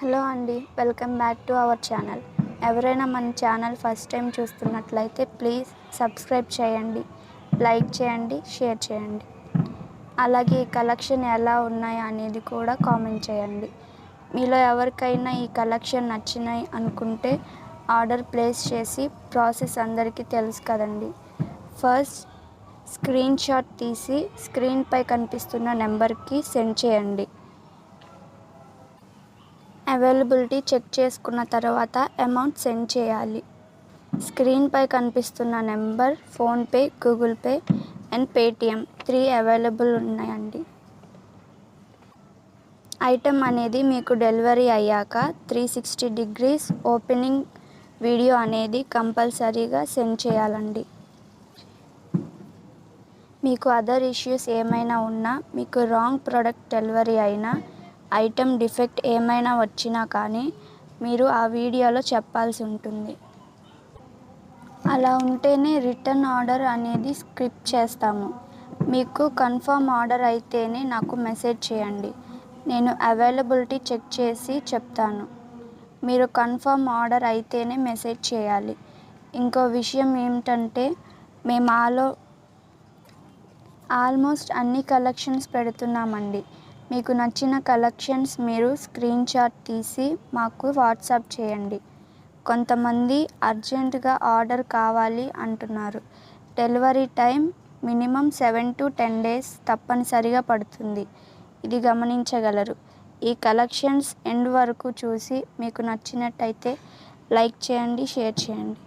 Hello అండి, welcome back to our channel. ఎవరైనా మన ఛానల్ ఫస్ట్ టైం చూస్తున్నట్లయితే ప్లీజ్ సబ్స్క్రైబ్ చేయండి, లైక్ చేయండి, షేర్ చేయండి. అలాగే ఈ కలెక్షన్ ఎలా ఉన్నాయి అనేది కూడా కామెంట్ చేయండి. మీలో ఎవరికైనా ఈ కలెక్షన్ నచ్చినాయి అనుకుంటే ఆర్డర్ ప్లేస్ చేసి ప్రాసెస్ అందరికీ తెలుసు కదండి. ఫస్ట్ స్క్రీన్ షాట్ తీసి స్క్రీన్పై కనిపిస్తున్న నెంబర్కి సెండ్ చేయండి. అవైలబిలిటీ చెక్ చేసుకున్న తర్వాత అమౌంట్ సెండ్ చేయాలి. స్క్రీన్పై కనిపిస్తున్న number PhonePe, Google pay and Paytm 3 available ఉన్నాయండి. ఐటెం అనేది మీకు డెలివరీ అయ్యాక 360 degrees ఓపెనింగ్ వీడియో అనేది కంపల్సరీగా సెండ్ చేయాలండి. మీకు అదర్ ఇష్యూస్ ఏమైనా ఉన్నా, మీకు రాంగ్ ప్రోడక్ట్ డెలివరీ అయినా, ఐటెం డిఫెక్ట్ ఏమైనా వచ్చినా కానీ మీరు ఆ వీడియోలో చెప్పాల్సి ఉంటుంది. అలా ఉంటేనే రిటర్న్ ఆర్డర్ అనేది స్క్రిప్ట్ చేస్తాము. మీకు కన్ఫర్మ్ ఆర్డర్ అయితేనే నాకు మెసేజ్ చేయండి. నేను అవైలబిలిటీ చెక్ చేసి చెప్తాను. మీరు కన్ఫర్మ్ ఆర్డర్ అయితేనే మెసేజ్ చేయాలి. ఇంకో విషయం ఏమిటంటే మేము ఆల్మోస్ట్ అన్ని కలెక్షన్స్ పెడుతున్నామండి. మీకు నచ్చిన కలెక్షన్స్ మీరు స్క్రీన్ షాట్ తీసి మాకు వాట్సాప్ చేయండి. కొంతమంది అర్జెంటుగా ఆర్డర్ కావాలి అంటున్నారు. Delivery time minimum 7 to 10 days తప్పనిసరిగా పడుతుంది. ఇది గమనించగలరు. ఈ కలెక్షన్స్ ఎండ్ వరకు చూసి మీకు నచ్చినట్టయితే లైక్ చేయండి, షేర్ చేయండి.